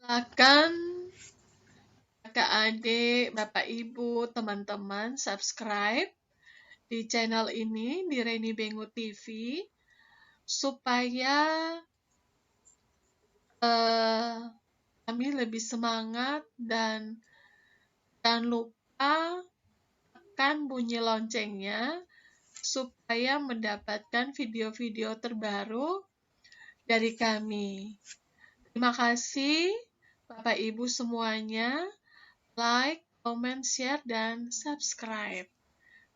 Silakan kakak adik, bapak ibu, teman-teman subscribe di channel ini di Reni Bengu TV supaya kami lebih semangat dan jangan lupa tekan bunyi loncengnya supaya mendapatkan video-video terbaru dari kami. Terima kasih Bapak Ibu semuanya. Like, comment, share, dan subscribe.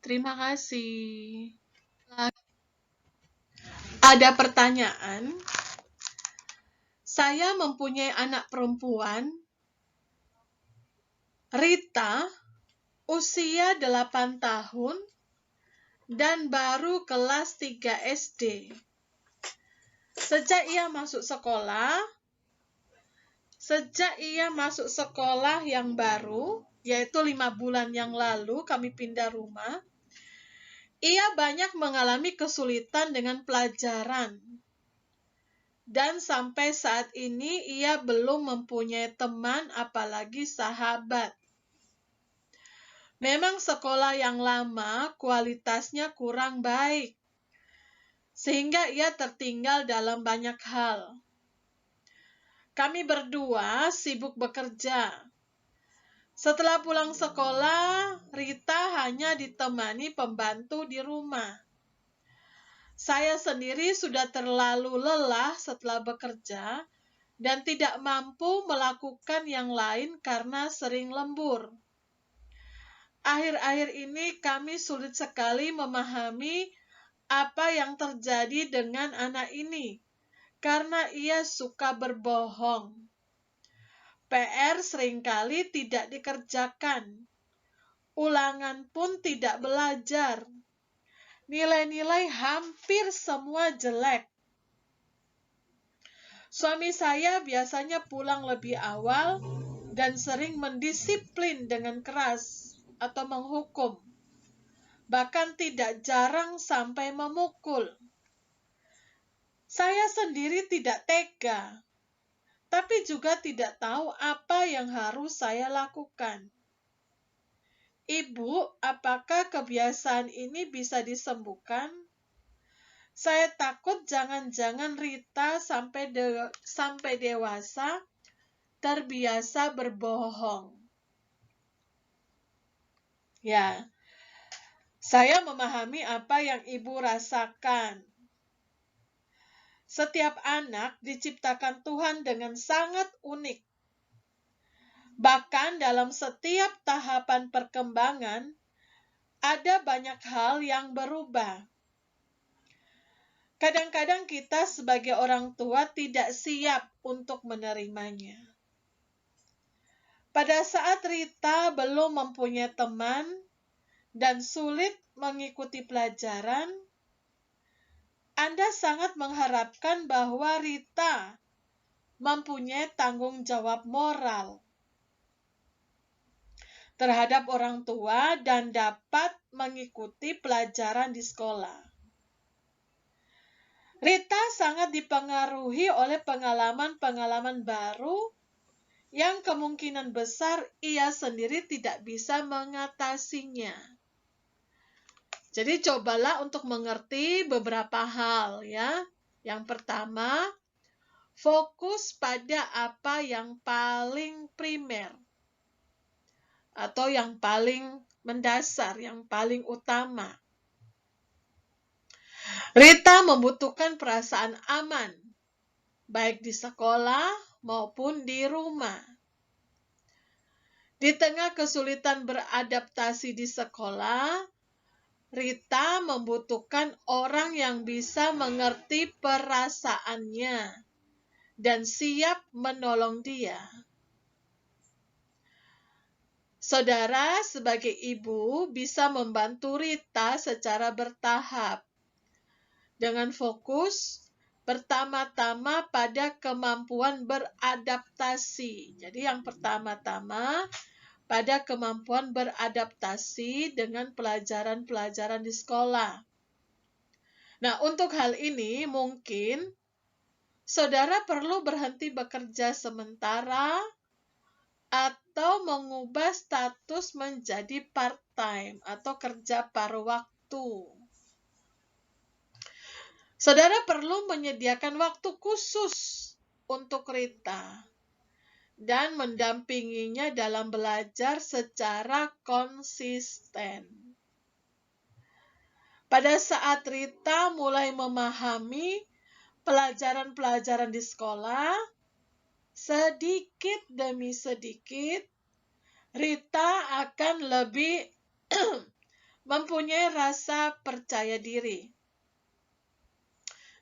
Terima kasih. Ada pertanyaan. Saya mempunyai anak perempuan, Rita, usia 8 tahun, dan baru kelas 3 SD. Sejak ia masuk sekolah yang baru, yaitu 5 bulan yang lalu kami pindah rumah, ia banyak mengalami kesulitan dengan pelajaran. Dan sampai saat ini ia belum mempunyai teman apalagi sahabat. Memang sekolah yang lama kualitasnya kurang baik, sehingga ia tertinggal dalam banyak hal. Kami berdua sibuk bekerja. Setelah pulang sekolah, Rita hanya ditemani pembantu di rumah. Saya sendiri sudah terlalu lelah setelah bekerja dan tidak mampu melakukan yang lain karena sering lembur. Akhir-akhir ini kami sulit sekali memahami apa yang terjadi dengan anak ini, karena ia suka berbohong. PR seringkali tidak dikerjakan. Ulangan pun tidak belajar. Nilai-nilai hampir semua jelek. Suami saya biasanya pulang lebih awal dan sering mendisiplin dengan keras atau menghukum. Bahkan tidak jarang sampai memukul. Saya sendiri tidak tega, tapi juga tidak tahu apa yang harus saya lakukan. Ibu, apakah kebiasaan ini bisa disembuhkan? Saya takut jangan-jangan Rita sampai dewasa terbiasa berbohong. Ya, saya memahami apa yang ibu rasakan. Setiap anak diciptakan Tuhan dengan sangat unik. Bahkan dalam setiap tahapan perkembangan, ada banyak hal yang berubah. Kadang-kadang kita sebagai orang tua tidak siap untuk menerimanya. Pada saat Rita belum mempunyai teman dan sulit mengikuti pelajaran, Anda sangat mengharapkan bahwa Rita mempunyai tanggung jawab moral terhadap orang tua dan dapat mengikuti pelajaran di sekolah. Rita sangat dipengaruhi oleh pengalaman-pengalaman baru yang kemungkinan besar ia sendiri tidak bisa mengatasinya. Jadi cobalah untuk mengerti beberapa hal ya. Yang pertama, fokus pada apa yang paling primer atau yang paling mendasar, yang paling utama. Rita membutuhkan perasaan aman, baik di sekolah maupun di rumah. Di tengah kesulitan beradaptasi di sekolah, Rita membutuhkan orang yang bisa mengerti perasaannya dan siap menolong dia. Saudara sebagai ibu bisa membantu Rita secara bertahap dengan fokus pertama-tama pada kemampuan beradaptasi. Jadi yang pertama-tama pada kemampuan beradaptasi dengan pelajaran-pelajaran di sekolah. Nah, untuk hal ini mungkin saudara perlu berhenti bekerja sementara atau mengubah status menjadi part-time atau kerja paruh waktu. Saudara perlu menyediakan waktu khusus untuk Rita dan mendampinginya dalam belajar secara konsisten. Pada saat Rita mulai memahami pelajaran-pelajaran di sekolah, sedikit demi sedikit, Rita akan lebih mempunyai rasa percaya diri.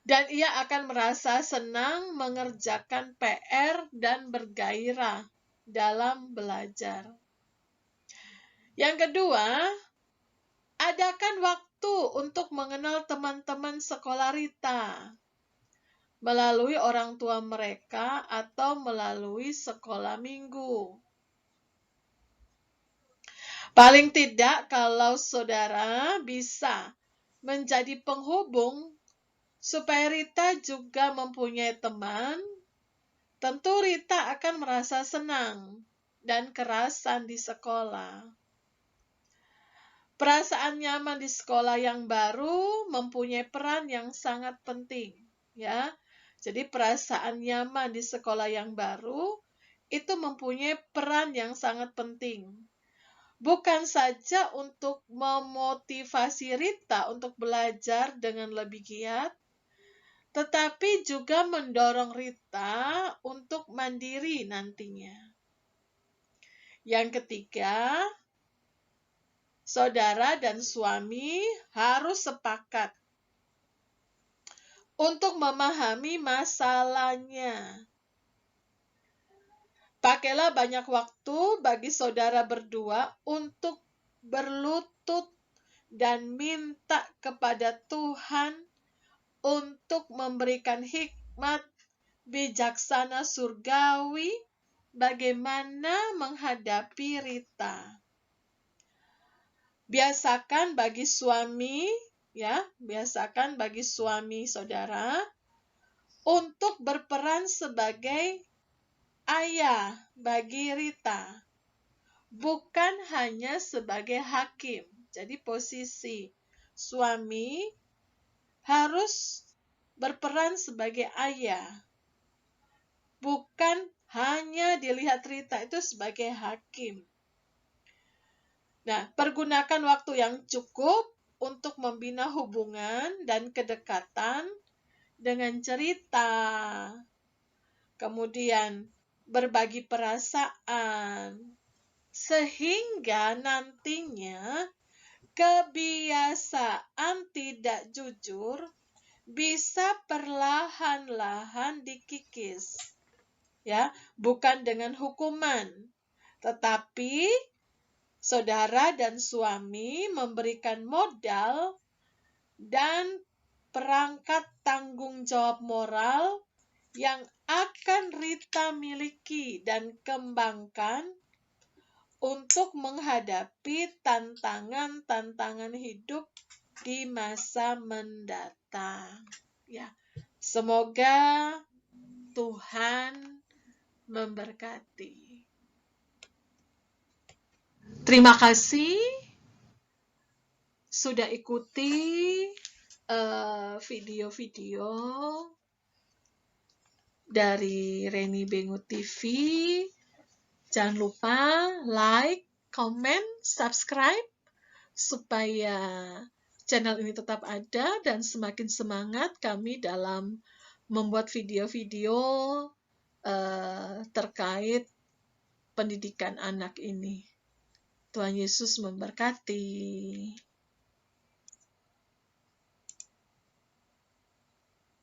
Dan ia akan merasa senang mengerjakan PR dan bergairah dalam belajar. Yang kedua, adakan waktu untuk mengenal teman-teman sekolah Rita melalui orang tua mereka atau melalui sekolah minggu. Paling tidak, kalau saudara bisa menjadi penghubung supaya Rita juga mempunyai teman, tentu Rita akan merasa senang dan kerasan di sekolah. Perasaan nyaman di sekolah yang baru mempunyai peran yang sangat penting, ya. Jadi perasaan nyaman di sekolah yang baru itu mempunyai peran yang sangat penting. Bukan saja untuk memotivasi Rita untuk belajar dengan lebih giat, tetapi juga mendorong Rita untuk mandiri nantinya. Yang ketiga, saudara dan suami harus sepakat untuk memahami masalahnya. Pakailah banyak waktu bagi saudara berdua untuk berlutut dan minta kepada Tuhan untuk memberikan hikmat bijaksana surgawi bagaimana menghadapi Rita. Biasakan bagi suami, biasakan bagi suami saudara untuk berperan sebagai ayah bagi Rita, bukan hanya sebagai hakim. Jadi posisi suami harus berperan sebagai ayah, bukan hanya dilihat Rita itu sebagai hakim. Nah, pergunakan waktu yang cukup untuk membina hubungan dan kedekatan dengan cerita, kemudian berbagi perasaan, sehingga nantinya kebiasaan tidak jujur bisa perlahan-lahan dikikis, ya, bukan dengan hukuman, tetapi saudara dan suami memberikan modal dan perangkat tanggung jawab moral yang akan Rita miliki dan kembangkan untuk menghadapi tantangan-tantangan hidup di masa mendatang. Ya, semoga Tuhan memberkati. Terima kasih sudah ikuti video-video dari Reni Bengu TV. Jangan lupa like, comment, subscribe supaya channel ini tetap ada dan semakin semangat kami dalam membuat video-video terkait pendidikan anak ini. Tuhan Yesus memberkati.